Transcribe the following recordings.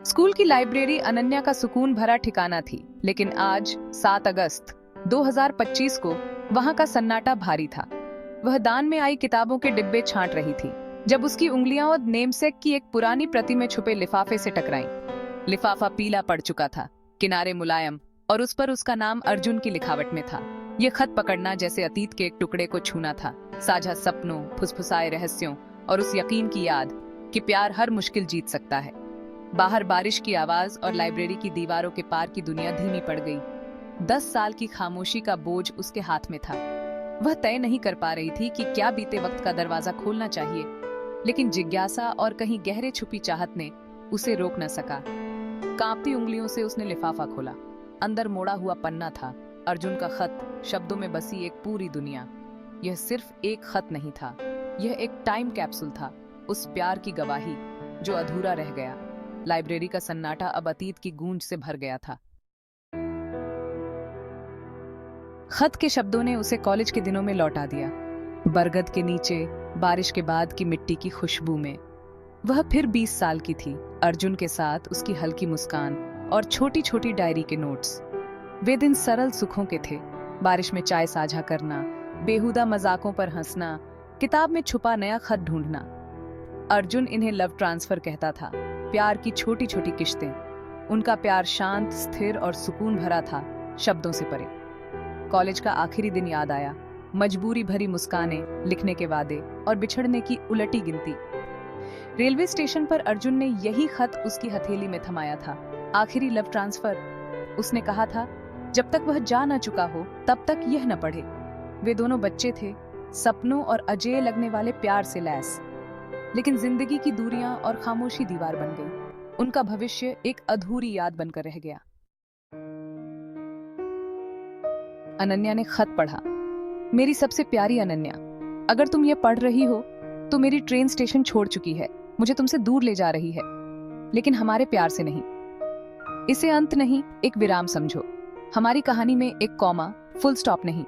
School की library Ananya का सुकून भरा ठिकाना थी, लेकिन आज 7 अगस्त 2025 को वहां का सन्नाटा भारी था। वह दान में आई किताबों के डिब्बे छांट रही थी जब उसकी उंगलियां और नेमसेक की एक पुरानी प्रति में छुपे लिफाफे से टकराईं। लिफाफा पीला पड़ चुका था, किनारे मुलायम, और उस पर उसका नाम अर्जुन की लिखावट में था। यह खत पकड़ना जैसे अतीत के एक टुकड़े को छूना था, साझा सपनों, फुसफुसाए रहस्यों और उस यकीन की याद कि प्यार हर मुश्किल जीत सकता है। बाहर बारिश की आवाज और लाइब्रेरी की दीवारों के पार की दुनिया धीमी पड़ गई। 10 साल की खामोशी का बोझ उसके हाथ में था। वह तय नहीं कर पा रही थी कि क्या बीते वक्त का दरवाजा खोलना चाहिए, लेकिन जिज्ञासा और कहीं गहरे छुपी चाहत ने उसे रोक न सका। कांपती उंगलियों से उसने लिफाफा खोला। अंदर मोड़ा हुआ पन्ना था, अर्जुन का खत, शब्दों में बसी एक पूरी दुनिया। यह सिर्फ एक खत नहीं था, यह एक टाइम कैप्सूल था, उस प्यार की गवाही जो अधूरा रह गया। लाइब्रेरी का सन्नाटा अब अतीत की गूंज से भर गया था। खत के शब्दों ने उसे कॉलेज के दिनों में लौटा दिया। बरगद के नीचे, बारिश के बाद की मिट्टी की खुशबू में। वह फिर 20 साल की थी, अर्जुन के साथ उसकी हल्की मुस्कान और छोटी छोटी डायरी के नोट्स। वे दिन सरल सुखों के थे, बारिश में चाय साझा करना, बेहुदा मजाकों पर हंसना, किताब में छुपा नया खत ढूंढना। अर्जुन इन्हें लव ट्रांसफर कहता था, प्यार की छोटी छोटी किश्तें। उनका प्यार शांत, स्थिर और सुकून भरा था, शब्दों से परे। कॉलेज का आखिरी दिन याद आया, मजबूरी भरी मुस्कानें, लिखने के वादे और बिछड़ने की उलटी गिनती। रेलवे स्टेशन पर अर्जुन ने यही खत उसकी हथेली में थमाया था, आखिरी लव ट्रांसफर। उसने कहा था, जब तक वह जा न चुका हो तब तक यह न पढ़े। वे दोनों बच्चे थे, सपनों और अजेय लगने वाले प्यार से लैस, लेकिन जिंदगी की दूरियां और खामोशी दीवार बन गई। उनका भविष्य एक अधूरी याद बनकर रह गया। अनन्या ने खत पढ़ा। मेरी सबसे प्यारी अनन्या, अगर तुम ये पढ़ रही हो तो मेरी ट्रेन स्टेशन छोड़ चुकी है, मुझे तुमसे दूर ले जा रही है, लेकिन हमारे प्यार से नहीं। इसे अंत नहीं, एक विराम समझो। हमारी कहानी में एक कॉमा, फुल स्टॉप नहीं।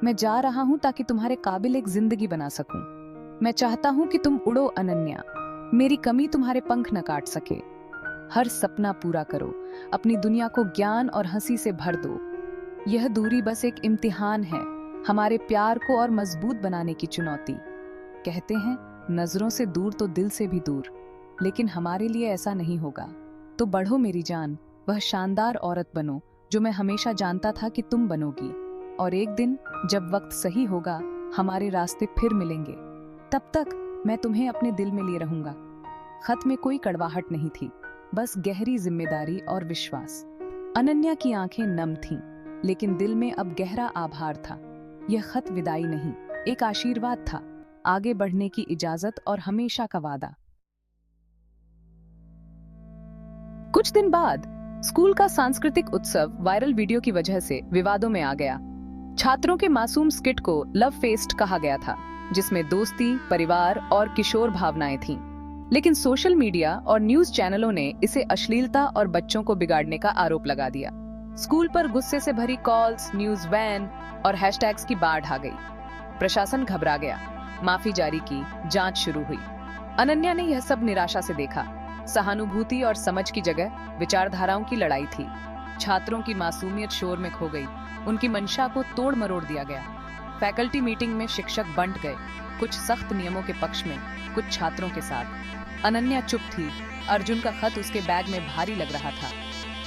मैं जा रहा हूं ताकि तुम्हारे काबिल एक जिंदगी बना सकूं। मैं चाहता हूं कि तुम उड़ो अनन्या, मेरी कमी तुम्हारे पंख न काट सके। हर सपना पूरा करो, अपनी दुनिया को ज्ञान और हंसी से भर दो। यह दूरी बस एक इम्तिहान है, हमारे प्यार को और मजबूत बनाने की चुनौती। कहते हैं नजरों से दूर तो दिल से भी दूर, लेकिन हमारे लिए ऐसा नहीं होगा। तो बढ़ो मेरी जान, वह शानदार औरत बनो जो मैं हमेशा जानता था कि तुम बनोगी। और एक दिन जब वक्त सही होगा, हमारे रास्ते फिर मिलेंगे। तब तक मैं तुम्हें अपने दिल में लिए रहूंगा। खत में कोई कड़वाहट नहीं थी, बस गहरी जिम्मेदारी और विश्वास। अनन्या की आंखें नम थीं, लेकिन दिल में अब गहरा आभार था। यह खत विदाई नहीं, एक आशीर्वाद था, आगे बढ़ने की इजाजत और हमेशा का वादा। कुछ दिन बाद स्कूल का सांस्कृतिक उत्सव वायरल वीडियो की वजह से विवादों में आ गया। छात्रों के मासूम स्किट को लव फेस्ट कहा गया था, जिसमें दोस्ती, परिवार और किशोर भावनाएं थीं। लेकिन सोशल मीडिया और न्यूज चैनलों ने इसे अश्लीलता और बच्चों को बिगाड़ने का आरोप लगा दिया। स्कूल पर गुस्से से भरी कॉल्स, न्यूज वैन और हैशटैग्स की बाढ़ आ गई। प्रशासन घबरा गया, माफी जारी की, जांच शुरू हुई। अनन्या ने यह सब निराशा से देखा। सहानुभूति और समझ की जगह विचारधाराओं की लड़ाई थी। छात्रों की मासूमियत शोर में खो गई, उनकी मंशा को तोड़ मरोड़ दिया गया। फैकल्टी मीटिंग में शिक्षक बंट गए, कुछ सख्त नियमों के पक्ष में, कुछ छात्रों के साथ। अनन्या चुप थी। अर्जुन का खत उसके बैग में भारी लग रहा था।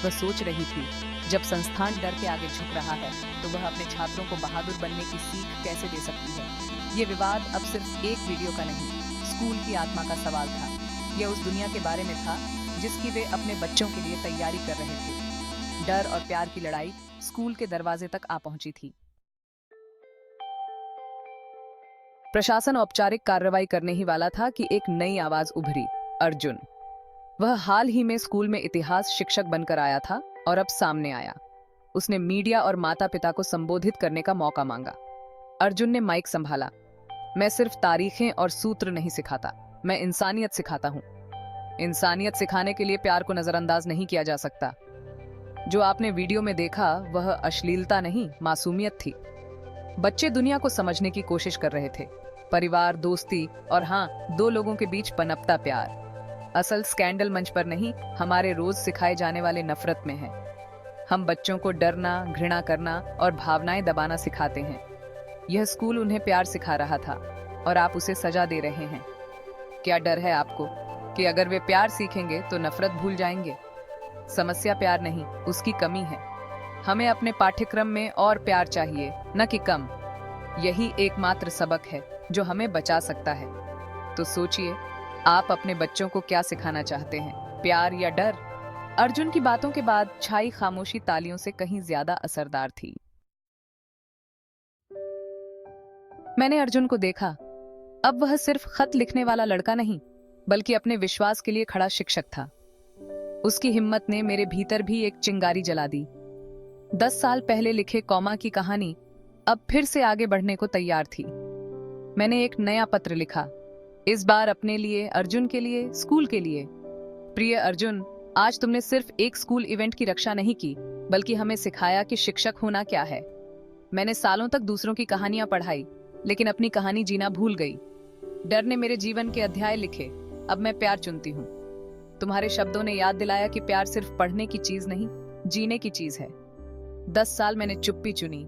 वह सोच रही थी, जब संस्थान डर के आगे झुक रहा है तो वह अपने छात्रों को बहादुर बनने की सीख कैसे दे सकती है। ये विवाद अब सिर्फ एक वीडियो का नहीं, स्कूल की आत्मा का सवाल था। यह उस दुनिया के बारे में था जिसकी वे अपने बच्चों के लिए तैयारी कर रहे थे। डर और प्यार की लड़ाई स्कूल के दरवाजे तक आ पहुंची थी। प्रशासन औपचारिक कार्रवाई करने ही वाला था कि एक नई आवाज उभरी, अर्जुन। वह हाल ही में स्कूल में इतिहास शिक्षक बनकर आया था और अब सामने आया। उसने मीडिया और माता पिता को संबोधित करने का मौका मांगा। अर्जुन ने माइक संभाला। मैं सिर्फ तारीखें और सूत्र नहीं सिखाता, मैं इंसानियत सिखाता हूं। इंसानियत सिखाने के लिए प्यार को नजरअंदाज नहीं किया जा सकता। जो आपने वीडियो में देखा वह अश्लीलता नहीं, मासूमियत थी। बच्चे दुनिया को समझने की कोशिश कर रहे थे। परिवार, दोस्ती और हाँ, दो लोगों के बीच पनपता प्यार। असल स्कैंडल मंच पर नहीं, हमारे रोज सिखाए जाने वाले नफरत में है। हम बच्चों को डरना, घृणा करना और भावनाएं दबाना सिखाते हैं। यह स्कूल उन्हें प्यार सिखा रहा था और आप उसे सजा दे रहे हैं। क्या डर है आपको कि अगर वे प्यार सीखेंगे तो नफरत भूल जाएंगे? समस्या प्यार नहीं, उसकी कमी है। हमें अपने पाठ्यक्रम में और प्यार चाहिए, न कि कम। यही एकमात्र सबक है जो हमें बचा सकता है। तो सोचिए, आप अपने बच्चों को क्या सिखाना चाहते हैं, प्यार या डर? अर्जुन की बातों के बाद छाई खामोशी तालियों से कहीं ज्यादा असरदार थी। मैंने अर्जुन को देखा। अब वह सिर्फ खत लिखने वाला लड़का नहीं, बल्कि अपने विश्वास के लिए खड़ा शिक्षक था। उसकी हिम्मत ने मेरे भीतर भी एक चिंगारी जला दी। 10 साल पहले लिखे कॉमा की कहानी अब फिर से आगे बढ़ने को तैयार थी। मैंने एक नया पत्र लिखा, इस बार अपने लिए, अर्जुन के लिए, स्कूल के लिए। प्रिय अर्जुन, आज तुमने सिर्फ एक स्कूल इवेंट की रक्षा नहीं की, बल्कि हमें सिखाया कि शिक्षक होना क्या है। मैंने सालों तक दूसरों की कहानियां पढ़ाई, लेकिन अपनी कहानी जीना भूल गई। डर ने मेरे जीवन के अध्याय लिखे, अब मैं प्यार चुनती हूँ। तुम्हारे शब्दों ने याद दिलाया कि प्यार सिर्फ पढ़ने की चीज नहीं, जीने की चीज है। 10 साल मैंने चुप्पी चुनी,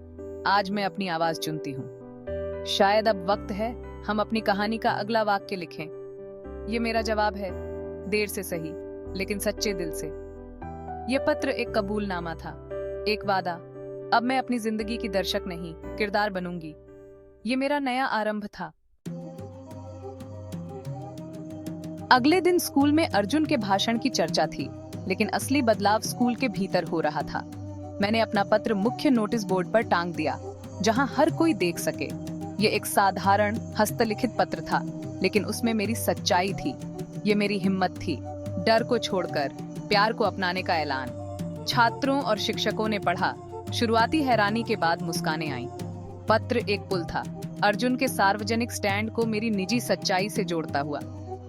आज मैं अपनी आवाज चुनती हूँ। शायद अब वक्त है हम अपनी कहानी का अगला वाक्य लिखें। ये मेरा जवाब है, देर से सही लेकिन सच्चे दिल से। यह पत्र एक कबूलनामा था, एक वादा। अब मैं अपनी जिंदगी की दर्शक नहीं, किरदार बनूंगी। ये मेरा नया आरंभ था। अगले दिन स्कूल में अर्जुन के भाषण की चर्चा थी, लेकिन असली बदलाव स्कूल के भीतर हो रहा था। मैंने अपना पत्र मुख्य नोटिस बोर्ड पर टांग दिया, जहां हर कोई देख सके। ये एक साधारण हस्तलिखित पत्र था, लेकिन उसमें मेरी सच्चाई थी। ये मेरी हिम्मत थी, डर को छोड़कर प्यार को अपनाने का ऐलान। छात्रों और शिक्षकों ने पढ़ा। शुरुआती हैरानी के बाद मुस्कानें आईं। पत्र एक पुल था, अर्जुन के सार्वजनिक स्टैंड को मेरी निजी सच्चाई से जोड़ता हुआ।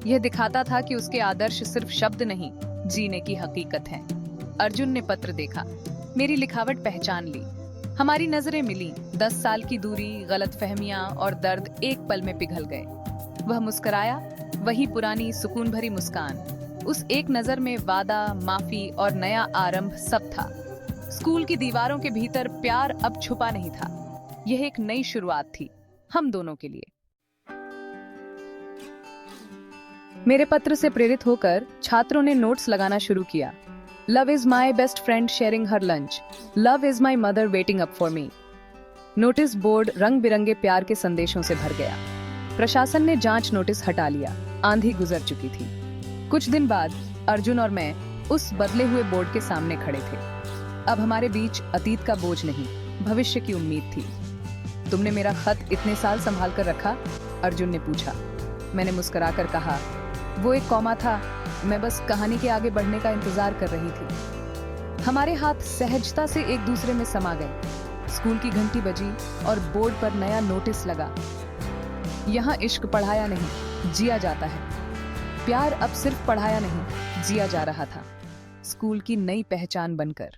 यह दिखाता था कि उसके आदर्श सिर्फ शब्द नहीं, जीने की हकीकत है। अर्जुन ने पत्र देखा, मेरी लिखावट पहचान ली। हमारी नजरें मिली। 10 साल की दूरी, गलतफहमियां और दर्द एक पल में पिघल गए। वह मुस्कुराया, वही पुरानी सुकून भरी मुस्कान। उस एक नजर में वादा, माफी और नया आरंभ सब था। स्कूल की दीवारों के भीतर प्यार अब छुपा नहीं था। यह एक नई शुरुआत थी, हम दोनों के लिए। मेरे पत्र से प्रेरित होकर छात्रों ने नोट्स लगाना शुरू किया। Love is my best friend sharing her lunch. Love is my mother waiting up for me. Notice board रंग बिरंगे प्यार के संदेशों से भर गया। प्रशासन ने जांच नोटिस हटा लिया। आंधी गुजर चुकी थी। कुछ दिन बाद अर्जुन और मैं उस बदले हुए बोर्ड के सामने खड़े थे। अब हमारे बीच अतीत का बोझ नहीं, भविष्य की उम्मीद थी। तुमने मेरा खत इतने साल संभाल कर रखा? अर्जुन ने पूछा। मैंने मुस्कुराकर कहा, वो एक कॉमा था, मैं बस कहानी के आगे बढ़ने का इंतजार कर रही थी। हमारे हाथ सहजता से एक दूसरे में समा गए। स्कूल की घंटी बजी और बोर्ड पर नया नोटिस लगा। यहाँ इश्क पढ़ाया नहीं, जिया जाता है। प्यार अब सिर्फ पढ़ाया नहीं, जिया जा रहा था, स्कूल की नई पहचान बनकर।